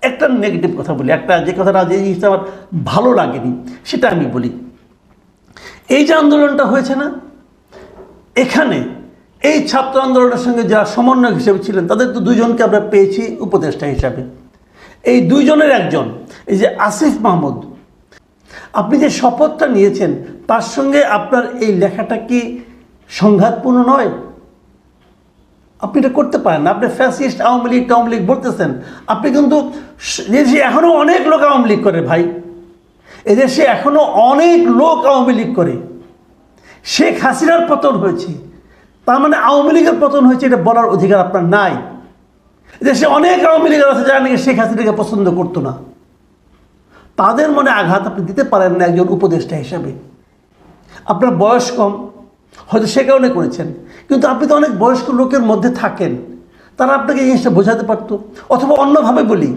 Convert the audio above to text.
একটা নেগেটিভ কথা বলি, একটা যে কথাটা যে জিনিসটা আমার ভালো লাগেনি সেটা আমি বলি। এই যে আন্দোলনটা হয়েছে না, এখানে এই ছাত্র আন্দোলনের সঙ্গে যারা সমন্বয়ক হিসেবে ছিলেন তাদের তো দুজনকে আমরা পেয়েছি উপদেষ্টা হিসাবে। এই দুইজনের একজন এই যে আসিফ মাহমুদ, আপনি যে শপথটা নিয়েছেন তার সঙ্গে আপনার এই লেখাটা কি সংঘাতপূর্ণ নয়? আপনি এটা করতে পারেন না। আপনি ফ্যাসিস্ট, আওয়ামী লীগ বলতেছেন, আপনি কিন্তু এদেশে এখনও অনেক লোক আওয়ামী লীগ করে ভাই, এদেশে এখনও অনেক লোক আওয়ামী লীগ করে। শেখ হাসিনার পতন হয়েছে, তার মানে আওয়ামী লীগের পতন হয়েছে এটা বলার অধিকার আপনার নাই। এদেশে অনেক আওয়ামী লীগের আছে যারা নাকি শেখ হাসিনাকে পছন্দ করতো না, তাদের মনে আঘাত আপনি দিতে পারেন না একজন উপদেষ্টা হিসাবে। আপনার বয়স কম, হয়তো সে কারণে করেছেন, কিন্তু আপনি তো অনেক বয়স্ক লোকের মধ্যে থাকেন, তারা আপনাকে এই জিনিসটা বোঝাতে পারতো। অথবা অন্যভাবে বলি,